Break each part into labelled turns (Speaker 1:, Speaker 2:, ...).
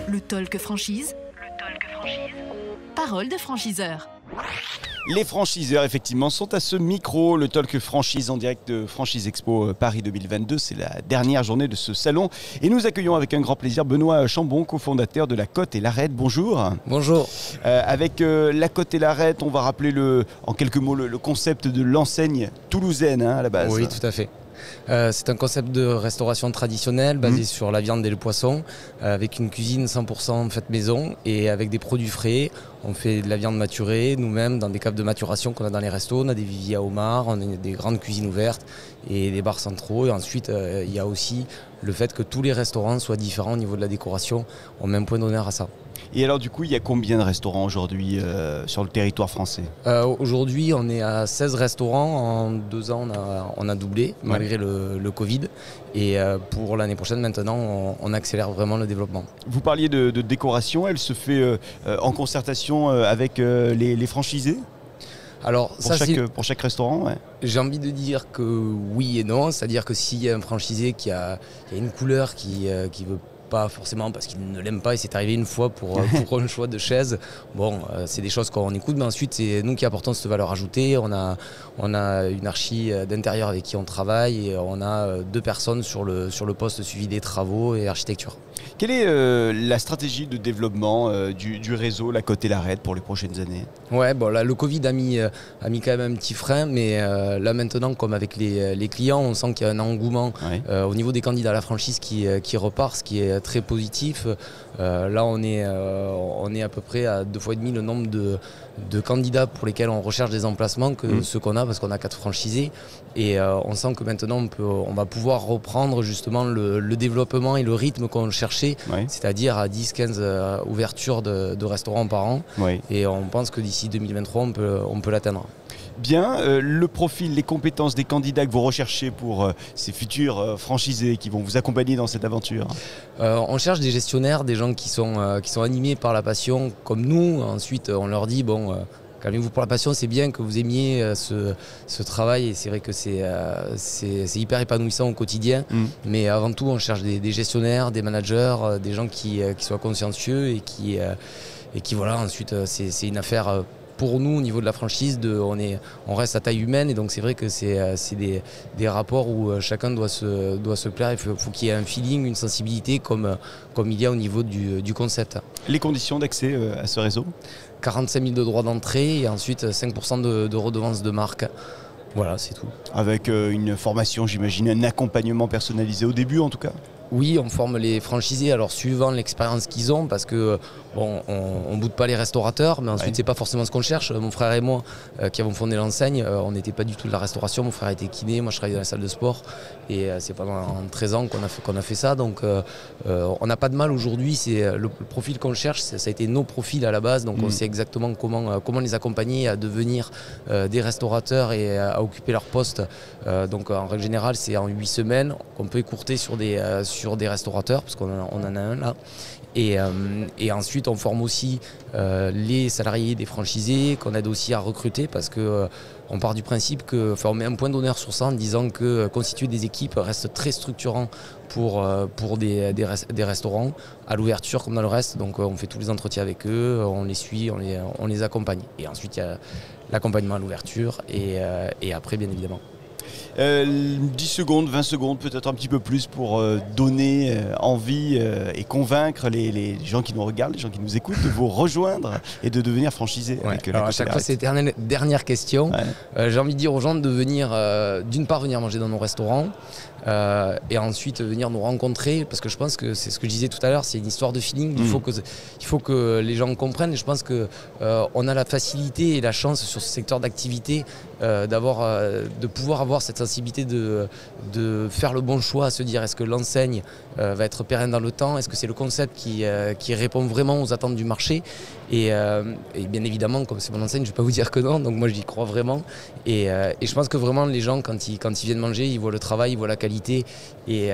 Speaker 1: Le talk franchise. Parole de franchiseur.
Speaker 2: Les franchiseurs, effectivement, sont à ce micro. Le talk franchise en direct de Franchise Expo Paris 2022. C'est la dernière journée de ce salon. Et nous accueillons avec un grand plaisir Benoît Chambon, cofondateur de La Côte et l'Arête. Bonjour.
Speaker 3: Bonjour.
Speaker 2: Avec La Côte et l'Arête, on va rappeler en quelques mots le concept de l'enseigne toulousaine à la base.
Speaker 3: Oui, tout à fait. C'est un concept de restauration traditionnelle basé sur la viande et le poisson, avec une cuisine 100% faite maison et avec des produits frais. On fait de la viande maturée nous-mêmes dans des caves de maturation qu'on a dans les restos. On a des viviers à homard, on a des grandes cuisines ouvertes et des bars centraux. Et ensuite, il y a aussi le fait que tous les restaurants soient différents au niveau de la décoration. On met un point d'honneur à ça.
Speaker 2: Et alors du coup, il y a combien de restaurants aujourd'hui sur le territoire français ?
Speaker 3: Aujourd'hui, on est à 16 restaurants. En 2 ans, on a doublé malgré le Covid. Et pour l'année prochaine, maintenant, on accélère vraiment le développement.
Speaker 2: Vous parliez de décoration, elle se fait en concertation avec les franchisés ?
Speaker 3: Alors,
Speaker 2: pour chaque restaurant, ouais.
Speaker 3: J'ai envie de dire que oui et non. C'est-à-dire que s'il y a un franchisé qui a une couleur qui veut pas forcément parce qu'il ne l'aime pas, et c'est arrivé une fois pour un choix de chaise. Bon, c'est des choses qu'on écoute, mais ensuite c'est nous qui apportons cette valeur ajoutée. On a une archi d'intérieur avec qui on travaille et on a 2 personnes sur le poste suivi des travaux et architecture.
Speaker 2: Quelle est la stratégie de développement du réseau La Côte et l'Arête pour les prochaines années ?
Speaker 3: Ouais, bon là le Covid a mis quand même un petit frein, mais là maintenant, comme avec les clients, on sent qu'il y a un engouement au niveau des candidats à la franchise qui repart, ce qui est très positif. Là on est à peu près à 2 fois et demi le nombre de candidats pour lesquels on recherche des emplacements que ceux qu'on a, parce qu'on a 4 franchisés, et on sent que maintenant on va pouvoir reprendre justement le développement et le rythme qu'on cherchait, c'est-à-dire à 10-15 ouvertures de restaurants par an, et on pense que d'ici 2023 on peut l'atteindre.
Speaker 2: Bien, le profil, les compétences des candidats que vous recherchez pour ces futurs franchisés qui vont vous accompagner dans cette aventure ?
Speaker 3: On cherche des gestionnaires, des gens qui sont animés par la passion comme nous. Ensuite, on leur dit, calmez-vous pour la passion, c'est bien que vous aimiez ce travail, et c'est vrai que c'est hyper épanouissant au quotidien. Mais avant tout, on cherche des gestionnaires, des managers, des gens qui soient consciencieux et qui voilà. Ensuite, c'est une affaire pour nous au niveau de la franchise, on reste à taille humaine, et donc c'est vrai que c'est des rapports où chacun doit se plaire. Il faut qu'il y ait un feeling, une sensibilité comme il y a au niveau du concept.
Speaker 2: Les conditions d'accès à ce réseau ?
Speaker 3: 45 000 de droits d'entrée et ensuite 5% de redevances de marque. Voilà, c'est tout.
Speaker 2: Avec une formation, j'imagine, un accompagnement personnalisé au début en tout cas ?
Speaker 3: Oui, on forme les franchisés, alors suivant l'expérience qu'ils ont, parce que on boude pas les restaurateurs, mais ensuite c'est pas forcément ce qu'on cherche. Mon frère et moi qui avons fondé l'enseigne, on n'était pas du tout de la restauration. Mon frère était kiné, moi je travaillais dans la salle de sport, et c'est pendant 13 ans qu'on a fait ça. Donc on n'a pas de mal aujourd'hui. C'est le profil qu'on cherche, ça a été nos profils à la base, donc on sait exactement comment les accompagner à devenir des restaurateurs et à occuper leur poste. Donc en règle générale, c'est en 8 semaines qu'on peut écourter sur des restaurateurs, parce qu'on en a un là. Et ensuite, on forme aussi les salariés des franchisés, qu'on aide aussi à recruter, parce que on part du principe on met un point d'honneur sur ça en disant que constituer des équipes reste très structurant pour des restaurants, à l'ouverture comme dans le reste. Donc on fait tous les entretiens avec eux, on les suit, on les accompagne. Et ensuite, il y a l'accompagnement à l'ouverture et après, bien évidemment.
Speaker 2: 10 secondes, 20 secondes, peut-être un petit peu plus pour donner envie et convaincre les gens qui nous regardent, les gens qui nous écoutent, de vous rejoindre et de devenir franchisé.
Speaker 3: Alors à chaque fois, c'est dernière question. J'ai envie de dire aux gens de venir, d'une part, venir manger dans nos restaurants, et ensuite venir nous rencontrer, parce que je pense que c'est ce que je disais tout à l'heure, c'est une histoire de feeling. Il faut que les gens comprennent, et je pense qu'on a la facilité et la chance sur ce secteur d'activité de pouvoir avoir cette sensibilité de faire le bon choix, à se dire est-ce que l'enseigne va être pérenne dans le temps, est-ce que c'est le concept qui répond vraiment aux attentes du marché, et bien évidemment, comme c'est mon enseigne, je ne vais pas vous dire que non, donc moi j'y crois vraiment, et je pense que vraiment les gens quand ils viennent manger, ils voient le travail, ils voient la qualité, et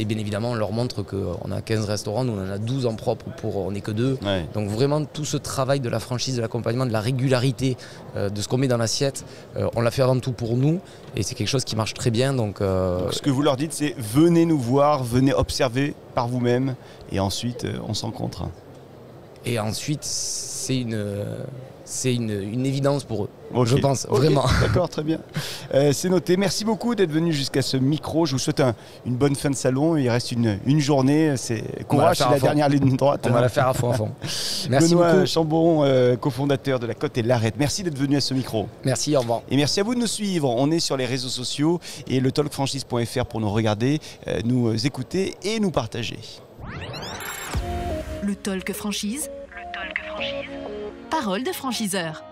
Speaker 3: bien évidemment on leur montre qu'on a 15 restaurants, nous on en a 12 en propre, on n'est que 2, donc vraiment tout ce travail de la franchise, de l'accompagnement, de la régularité de ce qu'on met dans l'assiette, on l'a fait avant tout pour nous, et c'est quelque choses qui marchent très bien. Donc,
Speaker 2: ce que vous leur dites, c'est venez nous voir, venez observer par vous-même et ensuite on se rencontre.
Speaker 3: Et ensuite, c'est une évidence pour eux,
Speaker 2: Okay.
Speaker 3: je pense, vraiment.
Speaker 2: D'accord, très bien. C'est noté. Merci beaucoup d'être venu jusqu'à ce micro. Je vous souhaite une bonne fin de salon. Il reste une journée. Courage, c'est la dernière ligne droite.
Speaker 3: On va la faire à fond. Merci
Speaker 2: Benoît
Speaker 3: beaucoup.
Speaker 2: Chambon, cofondateur de La Côte et l'Arête. Merci d'être venu à ce micro.
Speaker 3: Merci, au revoir.
Speaker 2: Et merci à vous de nous suivre. On est sur les réseaux sociaux et le talkfranchise.fr pour nous regarder, nous écouter et nous partager.
Speaker 1: Le talk franchise. Parole de franchiseur.